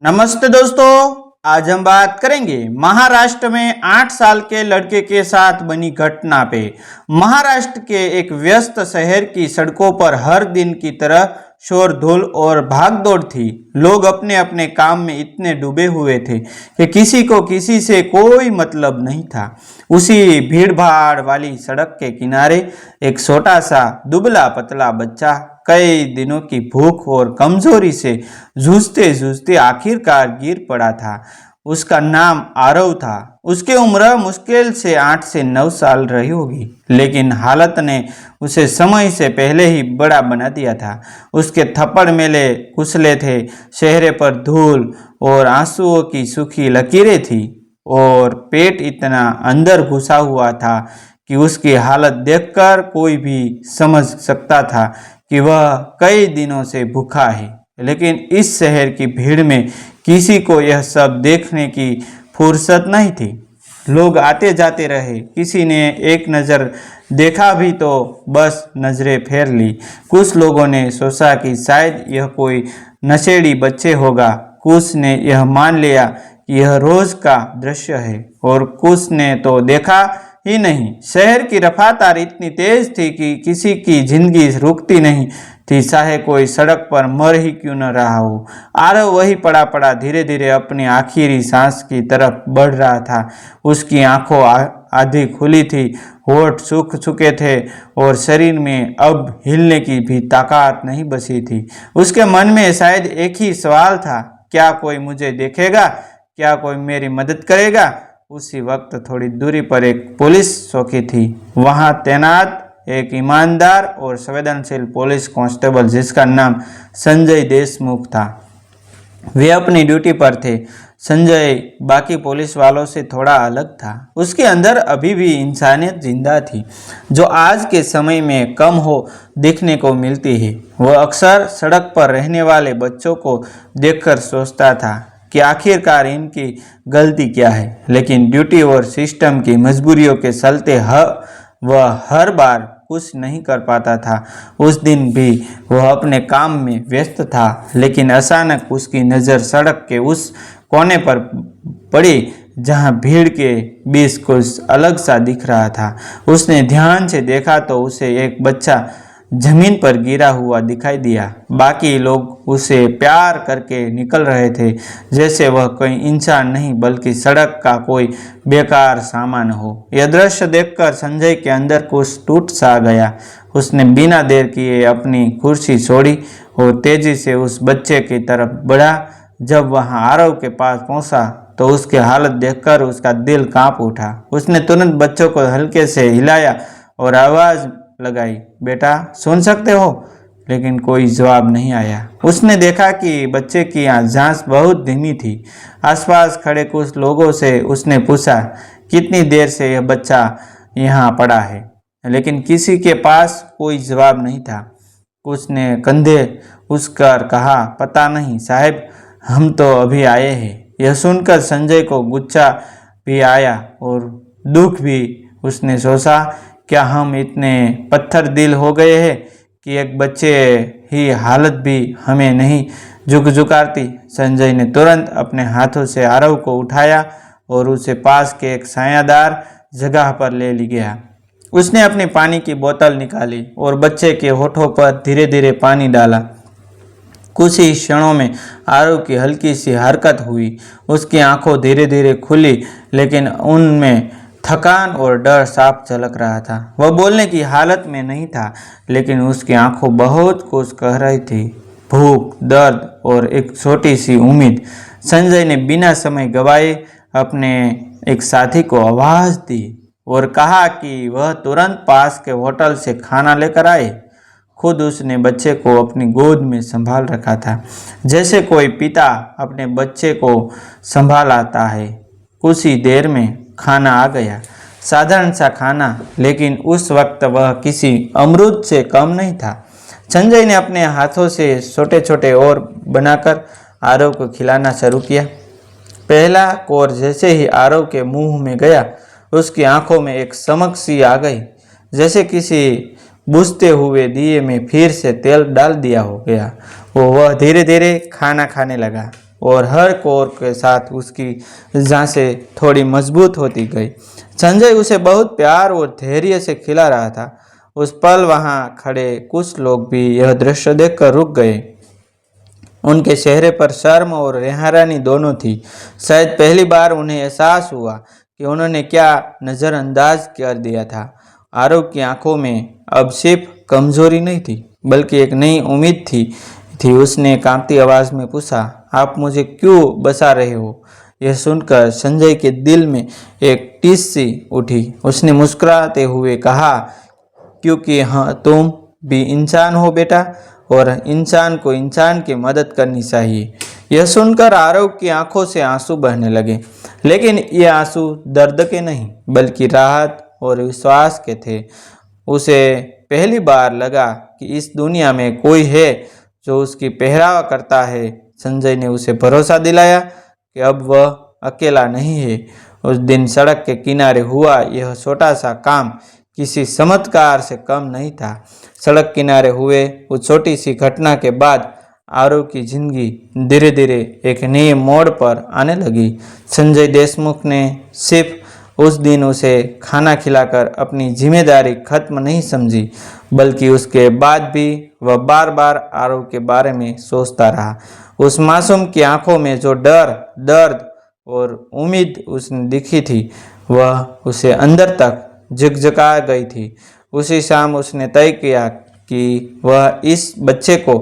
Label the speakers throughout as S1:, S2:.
S1: नमस्ते दोस्तों, आज हम बात करेंगे महाराष्ट्र में 8 साल के लड़के के साथ बनी घटना पे। महाराष्ट्र के एक व्यस्त शहर की सड़कों पर हर दिन की तरह शोर धूल और भागदौड़ थी। लोग अपने अपने काम में इतने डूबे हुए थे कि किसी को किसी से कोई मतलब नहीं था। उसी भीड़ भाड़ वाली सड़क के किनारे एक छोटा सा दुबला पतला बच्चा कई दिनों की भूख और कमजोरी से जूझते जूझते आखिरकार गिर पड़ा था। उसका नाम आरव था। उसकी उम्र मुश्किल से 8 से 9 साल रही होगी, लेकिन हालत ने उसे समय से पहले ही बड़ा बना दिया था। उसके थप्पड़ मेले कुचले थे, चेहरे पर धूल और आंसुओं की सूखी लकीरें थी और पेट इतना अंदर घुसा हुआ था कि उसकी हालत देखकर कोई भी समझ सकता था कि वह कई दिनों से भूखा है। लेकिन इस शहर की भीड़ में किसी को यह सब देखने की फुर्सत नहीं थी। लोग आते जाते रहे, किसी ने एक नज़र देखा भी तो बस नज़रें फेर ली। कुछ लोगों ने सोचा कि शायद यह कोई नशेड़ी बच्चे होगा, कुछ ने यह मान लिया कि यह रोज़ का दृश्य है और कुछ ने तो देखा ही नहीं। शहर की रफ्तार इतनी तेज थी कि किसी की जिंदगी रुकती नहीं थी, चाहे कोई सड़क पर मर ही क्यों न रहा हो। आरव वही पड़ा पड़ा धीरे धीरे अपनी आखिरी सांस की तरफ बढ़ रहा था। उसकी आंखों आधी खुली थी, होठ सूख चुके थे और शरीर में अब हिलने की भी ताकत नहीं बची थी। उसके मन में शायद एक ही सवाल था, क्या कोई मुझे देखेगा, क्या कोई मेरी मदद करेगा। उसी वक्त थोड़ी दूरी पर एक पुलिस चौकी थी। वहां तैनात एक ईमानदार और संवेदनशील पुलिस कांस्टेबल जिसका नाम संजय देशमुख था। वे अपनी ड्यूटी पर थे। संजय बाकी पुलिस वालों से थोड़ा अलग था। उसके अंदर अभी भी इंसानियत जिंदा थी, जो आज के समय में कम हो देखने को मिलती है। वह अक्सर सड़क पर रहने वाले बच्चों को देखकर सोचता था कि आखिरकार इनकी गलती क्या है, लेकिन ड्यूटी और सिस्टम की मजबूरियों के चलते वह हर बार कुछ नहीं कर पाता था। उस दिन भी वह अपने काम में व्यस्त था, लेकिन अचानक उसकी नज़र सड़क के उस कोने पर पड़ी जहां भीड़ के बीच कुछ अलग सा दिख रहा था। उसने ध्यान से देखा तो उसे एक बच्चा जमीन पर गिरा हुआ दिखाई दिया। बाकी लोग उसे प्यार करके निकल रहे थे, जैसे वह कोई इंसान नहीं बल्कि सड़क का कोई बेकार सामान हो। यह दृश्य देखकर संजय के अंदर कुछ टूट सा गया। उसने बिना देर किए अपनी कुर्सी छोड़ी और तेजी से उस बच्चे की तरफ बढ़ा। जब वह आरव के पास पहुंचा तो उसकी हालत देखकर उसका दिल कांप उठा। उसने तुरंत बच्चों को हल्के से हिलाया और आवाज़ लगाई, बेटा सुन सकते हो? लेकिन कोई जवाब नहीं आया। उसने देखा कि बच्चे की सांस बहुत धीमी थी। आसपास खड़े कुछ लोगों से उसने पूछा, कितनी देर से यह बच्चा यहाँ पड़ा है? लेकिन किसी के पास कोई जवाब नहीं था। कुछ ने कंधे उसकर कहा, पता नहीं साहब, हम तो अभी आए हैं। यह सुनकर संजय को गुस्सा भी आया और दुख भी। उसने सोचा, क्या हम इतने पत्थर दिल हो गए हैं कि एक बच्चे ही हालत भी हमें नहीं झुकझुकारती। संजय ने तुरंत अपने हाथों से आरव को उठाया और उसे पास के एक छायादार जगह पर ले गया। उसने अपनी पानी की बोतल निकाली और बच्चे के होठों पर धीरे धीरे पानी डाला। कुछ ही क्षणों में आरव की हल्की सी हरकत हुई। उसकी आंखें धीरे धीरे खुली, लेकिन उनमें थकान और डर साफ झलक रहा था। वह बोलने की हालत में नहीं था, लेकिन उसकी आंखों बहुत कुछ कह रही थी, भूख, दर्द और एक छोटी सी उम्मीद। संजय ने बिना समय गवाए अपने एक साथी को आवाज़ दी और कहा कि वह तुरंत पास के होटल से खाना लेकर आए। खुद उसने बच्चे को अपनी गोद में संभाल रखा था, जैसे कोई पिता अपने बच्चे को संभालता है। कुछ ही देर में खाना आ गया, साधारण सा खाना, लेकिन उस वक्त वह किसी अमरूद से कम नहीं था। संजय ने अपने हाथों से छोटे छोटे और बनाकर आरव को खिलाना शुरू किया। पहला कोर जैसे ही आरव के मुंह में गया, उसकी आंखों में एक चमक सी आ गई, जैसे किसी बुझते हुए दिए में फिर से तेल डाल दिया हो गया। वह धीरे धीरे खाना खाने लगा। और हर कोर के साथ उसकी जांसें थोड़ी मजबूत होती गई। संजय उसे बहुत प्यार और धैर्य से खिला रहा था। उस पल वहाँ खड़े कुछ लोग भी यह दृश्य देखकर रुक गए। उनके चेहरे पर शर्म और हैरानी दोनों थी। शायद पहली बार उन्हें एहसास हुआ कि उन्होंने क्या नज़रअंदाज कर दिया था। आरव की आंखों में अब सिर्फ कमजोरी नहीं थी, बल्कि एक नई उम्मीद थी। उसने कांपती आवाज़ में पूछा, आप मुझे क्यों बचा रहे हो? यह सुनकर संजय के दिल में एक टीस सी उठी। उसने मुस्कुराते हुए कहा, क्योंकि हाँ, तुम भी इंसान हो बेटा, और इंसान को इंसान की मदद करनी चाहिए। यह सुनकर आरव की आंखों से आंसू बहने लगे, लेकिन ये आंसू दर्द के नहीं, बल्कि राहत और विश्वास के थे। उसे पहली बार लगा कि इस दुनिया में कोई है जो उसकी पहरावा करता है। संजय ने उसे भरोसा दिलाया कि अब वह अकेला नहीं है। उस दिन सड़क के किनारे हुआ यह छोटा सा काम किसी चमत्कार से कम नहीं था। सड़क किनारे हुए उस छोटी सी घटना के बाद आरव की जिंदगी धीरे धीरे एक नए मोड़ पर आने लगी। संजय देशमुख ने सिर्फ उस दिन उसे खाना खिलाकर अपनी जिम्मेदारी खत्म नहीं समझी, बल्कि उसके बाद भी वह बार बार आरव के बारे में सोचता रहा। उस मासूम की आंखों में जो डर, दर्द और उम्मीद उसने दिखी थी, वह उसे अंदर तक झकझका गई थी। उसी शाम उसने तय किया कि वह इस बच्चे को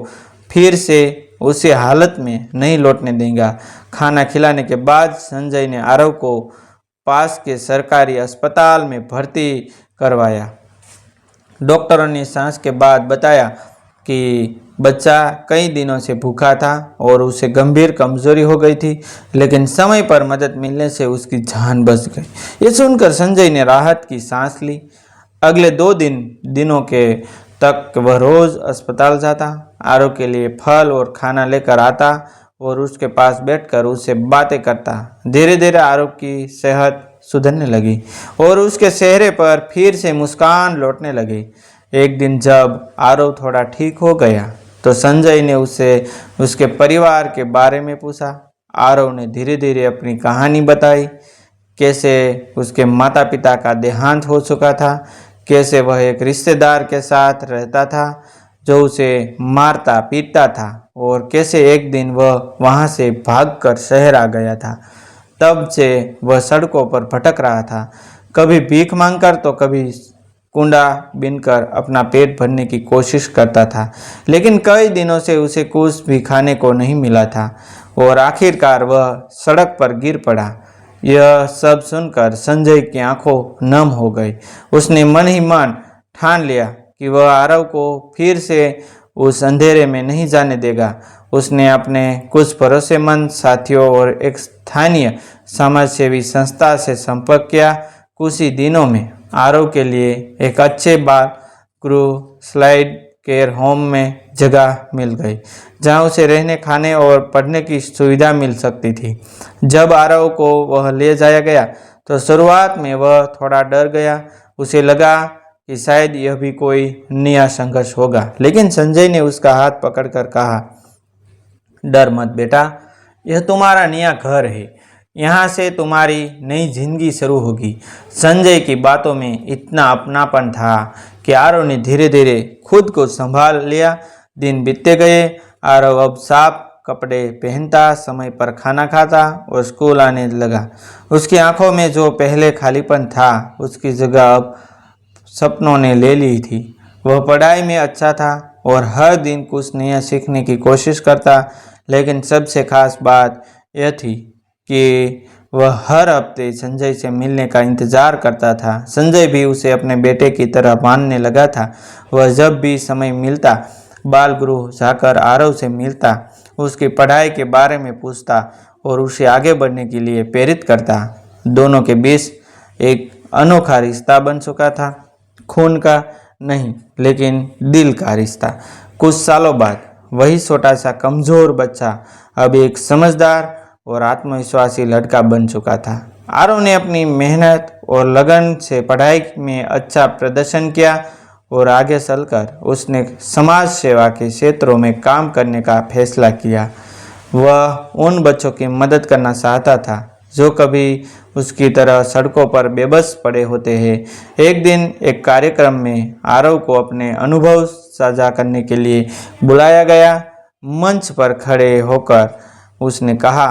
S1: फिर से उसी हालत में नहीं लौटने देगा। खाना खिलाने के बाद संजय ने आरव को पास के सरकारी अस्पताल में भर्ती करवाया। डॉक्टरों ने जांच के बाद बताया कि बच्चा कई दिनों से भूखा था और उसे गंभीर कमजोरी हो गई थी, लेकिन समय पर मदद मिलने से उसकी जान बच गई। ये सुनकर संजय ने राहत की सांस ली। अगले 2 दिनों के तक वह रोज अस्पताल जाता, आरव के लिए फल और खाना लेकर आता और उसके पास बैठकर उससे बातें करता। धीरे धीरे आरव की सेहत सुधरने लगी और उसके चेहरे पर फिर से मुस्कान लौटने लगी। एक दिन जब आरव थोड़ा ठीक हो गया तो संजय ने उससे उसके परिवार के बारे में पूछा। आरव ने धीरे धीरे अपनी कहानी बताई, कैसे उसके माता पिता का देहांत हो चुका था, कैसे वह एक रिश्तेदार के साथ रहता था जो उसे मारता पीटता था, और कैसे एक दिन वह वहां से भागकर शहर आ गया था। तब से वह सड़कों पर भटक रहा था, कभी भीख मांगकर तो कभी कुंडा बीनकर अपना पेट भरने की कोशिश करता था, लेकिन कई दिनों से उसे कुछ भी खाने को नहीं मिला था और आखिरकार वह सड़क पर गिर पड़ा। यह सब सुनकर संजय की आंखों नम हो गई। उसने मन ही मन ठान लिया कि वह आरव को फिर से उस अंधेरे में नहीं जाने देगा। उसने अपने कुछ भरोसेमंद साथियों और एक स्थानीय समाजसेवी संस्था से संपर्क किया। कुछ ही दिनों में आरव के लिए एक अच्छे बाल गृह स्लाइड केयर होम में जगह मिल गई, जहां उसे रहने, खाने और पढ़ने की सुविधा मिल सकती थी। जब आरव को वह ले जाया गया तो शुरुआत में वह थोड़ा डर गया। उसे लगा कि शायद यह भी कोई नया संघर्ष होगा, लेकिन संजय ने उसका हाथ पकड़कर कहा, डर मत बेटा, यह तुम्हारा नया घर है, यहाँ से तुम्हारी नई जिंदगी शुरू होगी। संजय की बातों में इतना अपनापन था कि आरव ने धीरे धीरे खुद को संभाल लिया। दिन बीतते गए। आरव अब साफ कपड़े पहनता, समय पर खाना खाता और स्कूल आने लगा। उसकी आंखों में जो पहले खालीपन था, उसकी जगह अब सपनों ने ले ली थी। वह पढ़ाई में अच्छा था और हर दिन कुछ नया सीखने की कोशिश करता, लेकिन सबसे खास बात यह थी कि वह हर हफ्ते संजय से मिलने का इंतजार करता था। संजय भी उसे अपने बेटे की तरह मानने लगा था। वह जब भी समय मिलता बाल गृह जाकर आरव से मिलता, उसकी पढ़ाई के बारे में पूछता और उसे आगे बढ़ने के लिए प्रेरित करता। दोनों के बीच एक अनोखा रिश्ता बन चुका था, खून का नहीं लेकिन दिल का रिश्ता। कुछ सालों बाद वही छोटा सा कमजोर बच्चा अब एक समझदार और आत्मविश्वासी लड़का बन चुका था। आरव ने अपनी मेहनत और लगन से पढ़ाई में अच्छा प्रदर्शन किया और आगे चलकर उसने समाज सेवा के क्षेत्रों में काम करने का फैसला किया। वह उन बच्चों की मदद करना चाहता था जो कभी उसकी तरह सड़कों पर बेबस पड़े होते हैं। एक दिन एक कार्यक्रम में आरव को अपने अनुभव साझा करने के लिए बुलाया गया। मंच पर खड़े होकर उसने कहा,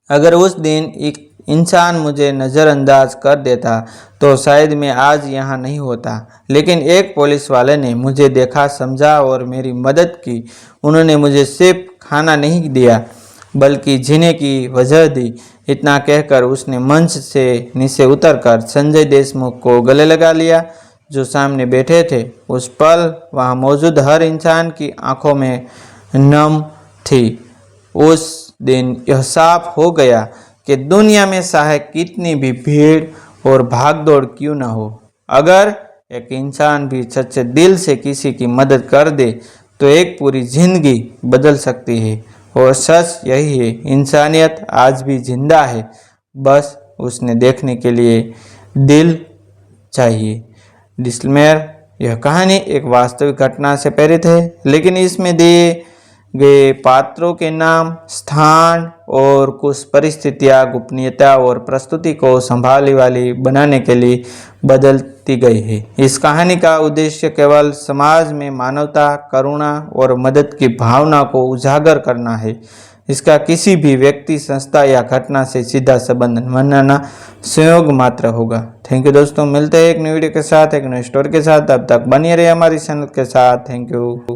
S1: अगर उस दिन एक इंसान मुझे नज़रअंदाज कर देता तो शायद मैं आज यहाँ नहीं होता। लेकिन एक पुलिस वाले ने मुझे देखा, समझा और मेरी मदद की। उन्होंने मुझे सिर्फ खाना नहीं दिया बल्कि जीने की वजह दी। इतना कहकर उसने मंच से नीचे उतरकर संजय देशमुख को गले लगा लिया जो सामने बैठे थे। उस पल वहाँ मौजूद हर इंसान की आंखों में नम थी। उस दिन यह साफ हो गया कि दुनिया में चाहे कितनी भी भीड़ और भागदौड़ क्यों न हो, अगर एक इंसान भी सच्चे दिल से किसी की मदद कर दे तो एक पूरी जिंदगी बदल सकती है। और सच यही है, इंसानियत आज भी जिंदा है, बस उसने देखने के लिए दिल चाहिए। डिस्क्लेमर, यह कहानी एक वास्तविक घटना से प्रेरित है, लेकिन इसमें दिए गए पात्रों के नाम, स्थान और कुछ परिस्थितियां गोपनीयता और प्रस्तुति को संभालने वाली बनाने के लिए बदलती गई है। इस कहानी का उद्देश्य केवल समाज में मानवता, करुणा और मदद की भावना को उजागर करना है। इसका किसी भी व्यक्ति, संस्था या घटना से सीधा संबंध बनाना संयोग मात्र होगा। थैंक यू दोस्तों, मिलते हैं एक नई वीडियो के साथ, एक नई स्टोरी के साथ। तब तक बनिए रहिए हमारी चैनल के साथ। Thank you.